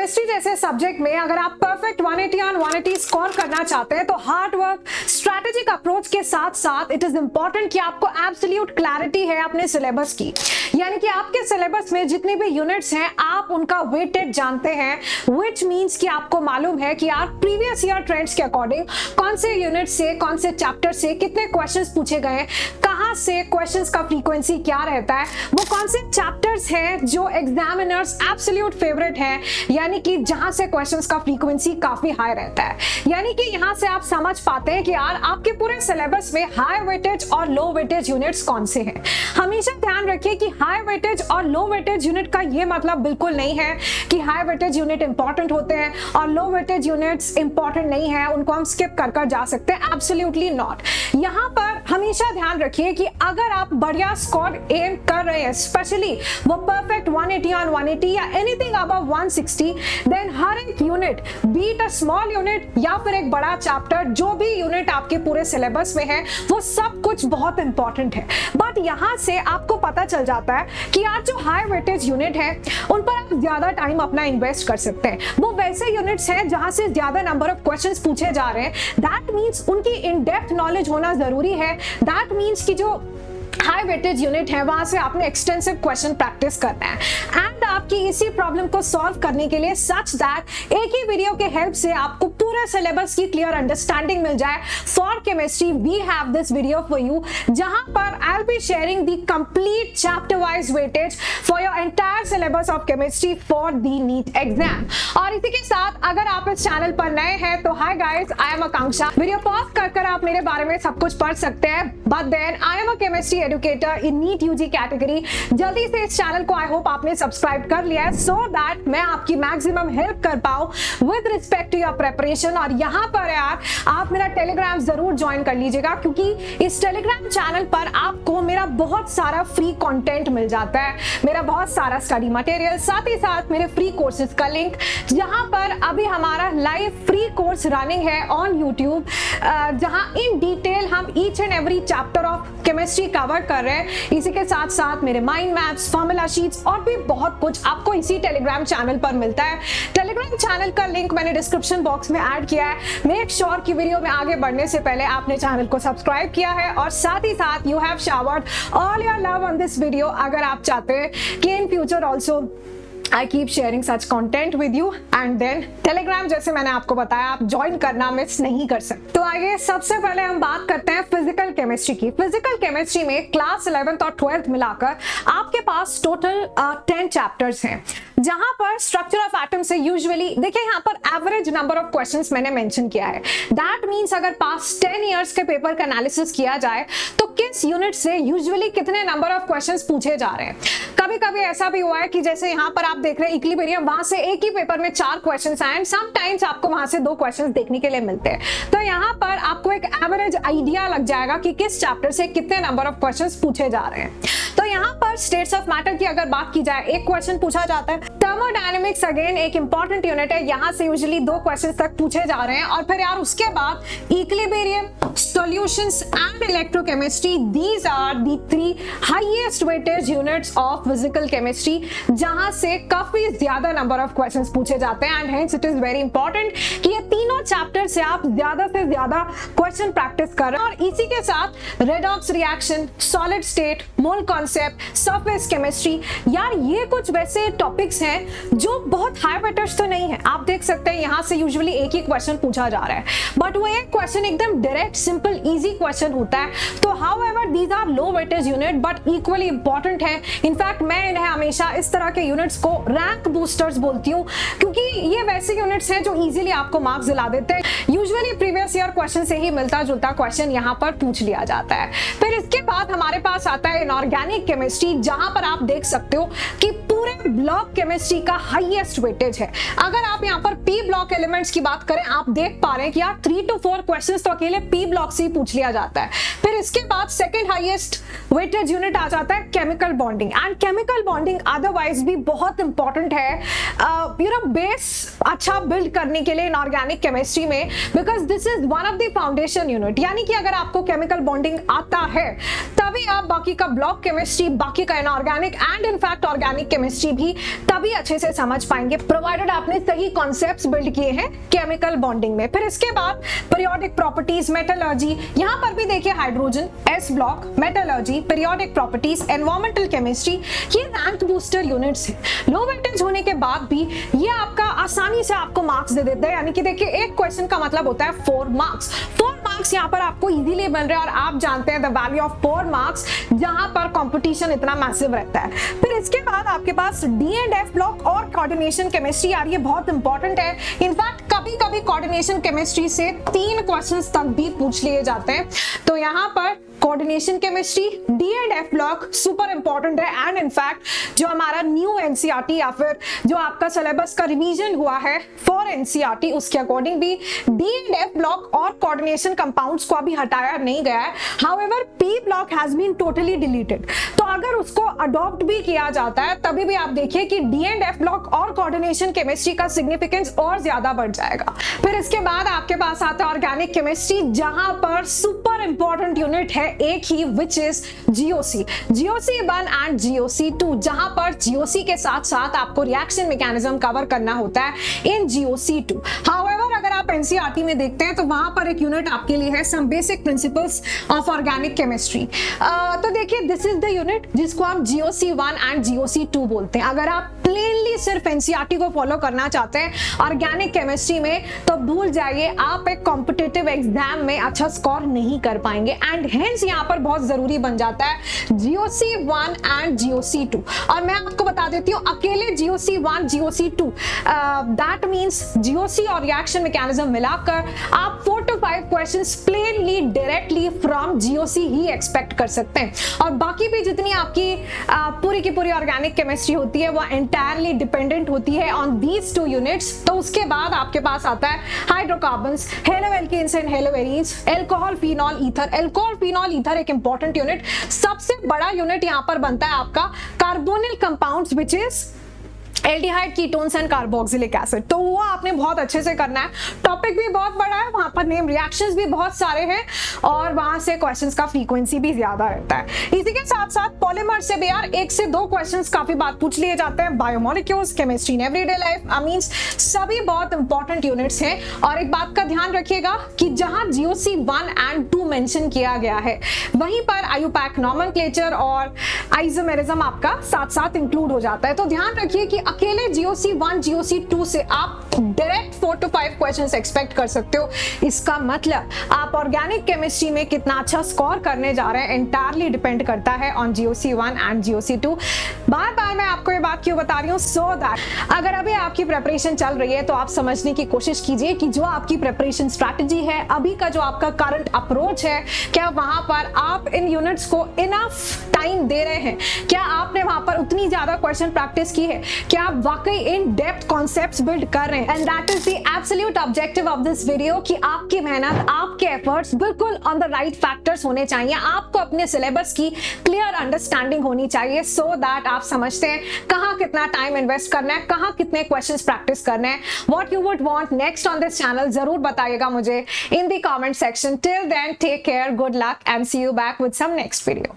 Chemistry जैसे subject में अगर आप परफेक्ट 180 ऑन 180 स्कोर करना चाहते हैं तो हार्ड वर्क, स्ट्रैटेजिक अप्रोच के साथ साथ इट इज इंपॉर्टेंट कि आपको एब्सोल्यूट क्लैरिटी है अपने सिलेबस की, यानी कि आपके सिलेबस में जितने भी यूनिट्स हैं आप उनका वेटेज जानते हैं, व्हिच मींस कि आपको मालूम है कि आप प्रीवियस ईयर ट्रेंड्स के अकॉर्डिंग कौन से यूनिट से, कौन से चैप्टर से कितने क्वेश्चंस पूछे गए, कहां से क्वेश्चंस का फ्रीक्वेंसी क्या रहता है, वो कौन से चैप्टर्स हैं जो एग्जामिनर्स एब्सोल्यूट फेवरेट हैं, यानी कि जहां से क्वेश्चंस का फ्रीक्वेंसी काफी हाई रहता है। यानी कि यहां से आप समझ पाते हैं कि यार आपके पूरे सिलेबस में हाई वेटेज और लो वेटेज यूनिट्स कौन से हैं। हमेशा ध्यान रखिए कि हाई वेटेज और लो वेटेज यूनिट का ये मतलब बिल्कुल नहीं है कि हाई वेटेज यूनिट इंपॉर्टेंट होते हैं और लो वेटेज यूनिट्स इंपॉर्टेंट नहीं है, उनको हम स्किप कर जा सकते हैं, एब्सोल्युटली नॉट। यहां पर हमेशा ध्यान रखिए कि अगर आप बढ़िया स्कोर एम कर रहे हैं, स्पेशली वो परफेक्ट 180 ऑन 180 या एनीथिंग अबव 160, देन हर एक unit, B it a small unit या फिर एक बड़ा चैप्टर, जो भी यूनिट आपके पूरे सिलेबस में है वो सब कुछ बहुत इंपॉर्टेंट है। बट यहां से आपको पता चल जाता है कि यार जो हाई वेटेज यूनिट है उन पर आप ज्यादा टाइम अपना इन्वेस्ट कर सकते हैं। वो वैसे यूनिट्स हैं जहां से ज्यादा नंबर ऑफ क्वेश्चंस पूछे जा रहे हैं, दैट मींस उनकी इन डेप्थ नॉलेज होना जरूरी है। दैट मींस कि जो हाई वेटेज यूनिट है वहां से आपने एक्सटेंसिव क्वेश्चन प्रैक्टिस करना है एंड आपकी इसी प्रॉब्लम को सॉल्व करने के लिए सच दैट एक ही वीडियो के हेल्प से आपको पूरे सिलेबस की क्लियर अंडरस्टैंडिंग मिल जाए। For chemistry we have this video for you, जहां पर I will be sharing the complete chapter wise weightage for your entire syllabus of chemistry for the NEET exam. और इसी के साथ अगर आप इस चैनल पर नए हैं तो hi guys, I am Akanksha. Video pause कर आप मेरे बारे में सब कुछ पढ़ सकते हैं, but then I am a chemistry educator in NEET UG category. जल्दी से इस चैनल को आई होप आपने सब्सक्राइब कर लिया है सो दैट मैं आपकी मैक्सिमम हेल्प कर पाऊं with respect to your preparation. और यहाँ पर यार आप मेरा टेलीग्राम जरूर ज्वाइन कर लीजिएगा, क्योंकि इस टेलीग्राम चैनल पर आपको मेरा बहुत सारा फ्री कंटेंट मिल जाता है, मेरा बहुत सारा स्टडी मटेरियल, साथ ही साथ मेरे फ्री कोर्सेज का लिंक, जहां पर अभी हमारा लाइव फ्री कोर्स रनिंग है ऑन यूट्यूब, जहां इन डिटेल हम each and every chapter of chemistry cover कर रहे हैं। इसी के साथ साथ मेरे माइंड मैप्स, फॉर्मूला शीट्स और भी बहुत कुछ आपको इसी टेलीग्राम चैनल पर मिलता है। टेलीग्राम चैनल का लिंक मैंने डिस्क्रिप्शन बॉक्स में ऐड किया है। मेक श्योर कि वीडियो में आगे बढ़ने से पहले आपने चैनल को सब्सक्राइब किया है और साथ ही साथ you have showered all your love on this video, अगर आप चाहते हैं कि in future also I keep sharing such content with you and then Telegram जैसे मैंने आपको बताया आप ज्वाइन करना मिस नहीं कर सकते। तो आगे सबसे पहले हम बात करते हैं फिजिकल केमिस्ट्री की। फिजिकल केमिस्ट्री में क्लास 11th और 12th मिलाकर आपके पास टोटल 10 चैप्टर्स हैं, जहां पर स्ट्रक्चर ऑफ एटम से यूजुअली देखिए यहाँ पर एवरेज नंबर ऑफ क्वेश्चंस मैंने मेंशन किया है। दैट मींस अगर पास्ट 10 इयर्स के पेपर का एनालिसिस किया जाए तो किस यूनिट से यूजुअली कितने नंबर ऑफ क्वेश्चंस पूछे जा रहे हैं। कभी कभी ऐसा भी हुआ है कि जैसे यहाँ पर आप देख रहे हैं इक्विलिब्रियम, वहां से एक ही पेपर में 4 क्वेश्चंस आए एंड समटाइम्स आपको वहां से 2 क्वेश्चंस देखने के लिए मिलते हैं। तो यहाँ पर आपको एक एवरेज आइडिया लग जाएगा कि किस चैप्टर से कितने नंबर ऑफ क्वेश्चंस पूछे जा रहे हैं। तो यहाँ पर स्टेट्स ऑफ मैटर की अगर बात की जाए, एक क्वेश्चन पूछा जाता है। थर्मोडायनेमिक्स अगेन एक इंपॉर्टेंट यूनिट है, यहाँ से यूजुअली 2 क्वेश्चंस तक पूछे जा रहे हैं। और फिर यार उसके बाद equilibrium, solutions and electrochemistry, these are the 3 highest weightage units of physical chemistry, जहां से काफी ज्यादा नंबर ऑफ क्वेश्चंस पूछे जाते हैं and hence it is very important कि ये तीनों चैप्टर से आप ज्यादा से ज्यादा क्वेश्चन प्रैक्टिस कर रहे हैं। और इसी के साथ redox reaction, solid state, mole concept, surface chemistry, यार ये कुछ वैसे टॉपिक्स हैं जो बहुत हाई वेटेज तो नहीं है। आप देख सकते हैं यहाँ से यूजुअली एक ही क्वेश्चन पूछा जा रहा है, बट वो एक क्वेश्चन एकदम डायरेक्ट, सिंपल, इजी क्वेश्चन होता है। तो however these are low weightage unit but equally important है। इनफैक्ट मैं इन्हें हमेशा इस तरह के यूनिट्स को रैंक बूस्टर्स बोलती हूँ, क्योंकि ये वैसे यूनिट्स हैं जो इजीली आपको मार्क्स दिला देते हैं। यूजुअली प्रीवियस ईयर क्वेश्चन से ही मिलता जुलता क्वेश्चन यहाँ पर पूछ लिया जाता है। फिर इसके बाद हमारे पास आता है इनऑर्गेनिक केमिस्ट्री, जहां पर आप देख सकते हो कि पूरे ब्लॉक केमिस्ट्री का हाईएस्ट वेटेज है। अगर आप यहाँ पर पी ब्लॉक एलिमेंट्स की बात करें, आप देख पा रहे हैं कि यार 3 to 4 क्वेश्चंस तो अकेले पी ब्लॉक से ही पूछ लिया जाता है। फिर इसके बाद सेकंड हाईएस्ट वेटेज यूनिट आ जाता है chemical bonding, and chemical bonding otherwise भी बहुत इंपॉर्टेंट है बेस अच्छा बिल्ड करने के लिए इनऑर्गेनिक केमिस्ट्री में, because this is one of the foundation unit. यानी कि अगर आपको केमिकल बॉन्डिंग आता है तभी आप बाकी का ब्लॉक केमिस्ट्री, बाकी का inorganic and in fact organic chemistry भी तभी अच्छे से समझ पाएंगे, प्रोवाइडेड आपने सही कॉन्सेप्ट्स बिल्ड किए हैं केमिकल बॉन्डिंग में। फिर इसके बाद पीरियोडिक प्रॉपर्टीज, मेटलर्जी, यहाँ पर भी देखिए hydrogen, S block, metallurgy, periodic properties, environmental chemistry, ये रैंक बूस्टर यूनिट्स हैं। लो वेटेज होने के बाद भी ये आपका आसानी से आपको मार्क्स दे देते हैं, यानी कि देखिए एक क्वेश्चन का मतलब होता है 4 मार्क्स। 4 मार्क्स यहाँ पर आपको इजीली मिल रहे हैं और आप जानते हैं द वैल्यू ऑफ 4 मार्क्स जहां पर कंपटीशन इतना मैसिव रहता है। फिर इसके बाद आपके पास डी एंड एफ ब्लॉक और कोऑर्डिनेशन केमिस्ट्री, यार ये बहुत इंपॉर्टेंट है। इनफैक्ट कभी कभी कोऑर्डिनेशन केमिस्ट्री से 3 क्वेश्चंस तक भी पूछ लिए जाते हैं। तो यहाँ पर coordination chemistry, D and F block super important है एंड इनफैक्ट जो हमारा न्यू एनसीईआरटी या फिर जो आपका सिलेबस का रिवीजन हुआ है फॉर एनसीईआरटी उसके अकॉर्डिंग भी डी एंड एफ ब्लॉक और कोऑर्डिनेशन कंपाउंड्स को अभी हटाया नहीं गया है। However P block has been totally deleted. तो अगर उसको अडॉप्ट भी किया जाता है तभी भी आप देखिए कि डी एंड एफ ब्लॉक और कोऑर्डिनेशन केमिस्ट्री का सिग्निफिकेंस और ज्यादा बढ़ जाएगा। फिर इसके बाद आपके पास आता है ऑर्गेनिक केमिस्ट्री, जहां पर सुपर इंपॉर्टेंट यूनिट है एक ही, which is GOC, GOC1 and GOC2, जहां पर GOC के साथ साथ आपको रिएक्शन मैकेनिज्म कवर करना होता है इन GOC2। हाउएवर अगर आप एनसीईआरटी में देखते हैं तो वहां पर एक यूनिट आपके लिए है some basic principles of organic chemistry. तो देखिए दिस इज द यूनिट जिसको हम GOC1 एंड GOC2 बोलते हैं। अगर आप प्लेनली सिर्फ एनसीईआरटी को फॉलो करना चाहते हैं ऑर्गेनिक केमिस्ट्री में तो भूल जाइए, आप एक कॉम्पिटिटिव एग्जाम में अच्छा स्कोर नहीं कर पाएंगे एंड हेंस यहाँ पर बहुत जरूरी बन जाता है GOC1 एंड GOC2। और मैं आपको बता देती हूँ अकेले GOC1 GOC2 that means GOC और रिएक्शन मैकेनिज्म मिलाकर आप 4 to 5 questions plainly directly from GOC he expect कर सकते हैं। और बाकी भी जितनी आपकी पूरी की पूरी ऑर्गेनिक केमिस्ट्री होती है वो एंटायरली डिपेंडेंट होती है ऑन दीज 2 यूनिट्स। तो उसके बाद आपके पास आता है hydrocarbons, haloalkanes and haloarenes, alcohol, phenol, ether. Alcohol, phenol, ether एक इंपॉर्टेंट यूनिट, सबसे बड़ा यूनिट यहां पर बनता है आपका carbonyl compounds which is aldehyde, ketones and carboxylic acid. तो वो आपने बहुत अच्छे से करना है। टॉपिक भी बहुत बड़ा है, वहां पर नेम रिएक्शंस भी बहुत सारे हैं और वहां से क्वेश्चंस का फ्रीक्वेंसी भी ज्यादा रहता है। इसी के साथ साथ पॉलीमर से भी यार 1 से 2 क्वेश्चंस काफी बार पूछ लिए जाते हैं। Biomolecules, chemistry in everyday life, I means सभी बहुत इंपॉर्टेंट यूनिट्स हैं। और एक बात का ध्यान रखिएगा कि जहां GOC1 एंड 2 मेंशन किया गया है वहीं पर आईयूपैक, नॉमेनक्लेचर और आइसोमेरिज्म आपका साथ साथ इंक्लूड हो जाता है। तो ध्यान रखिए कि अकेले GOC1 GOC2 से आप डायरेक्ट 4 to 5 क्वेश्चंस एक्सपेक्ट कर सकते हो। इसका मतलब आप ऑर्गेनिक केमिस्ट्री में कितना अच्छा स्कोर करने जा रहे हैं एंटायरली डिपेंड करता है ऑन GOC1 एंड GOC2। बार बार मैं आपको ये बात क्यों बता रही हूँ, सो दैट अगर अभी आपकी प्रिपरेशन चल रही है तो आप समझने की कोशिश कीजिए कि जो आपकी प्रिपरेशन स्ट्रैटेजी है, अभी का जो आपका करंट अप्रोच है, क्या वहां पर आप इन यूनिट्स को इनफ टाइम दे रहे हैं, क्या आपने वहां पर उतनी ज्यादा क्वेश्चन प्रैक्टिस की है, क्या आप वाकई इन डेप्थ कॉन्सेप्ट्स बिल्ड कर रहे हैं। And that is the absolute objective of this video कि आपकी मेहनत, आपके एफर्ट्स बिल्कुल ऑन द राइट फैक्टर्स होने चाहिए। आपको अपने सिलेबस की क्लियर अंडरस्टैंडिंग होनी चाहिए सो दैट आप समझते हैं कहाँ कितना टाइम इन्वेस्ट करना है, कहाँ कितने क्वेश्चंस प्रैक्टिस करने हैं। What you would want next on this channel जरूर बताइएगा मुझे in the comment section. Till then take care, good luck and see you back with some next video.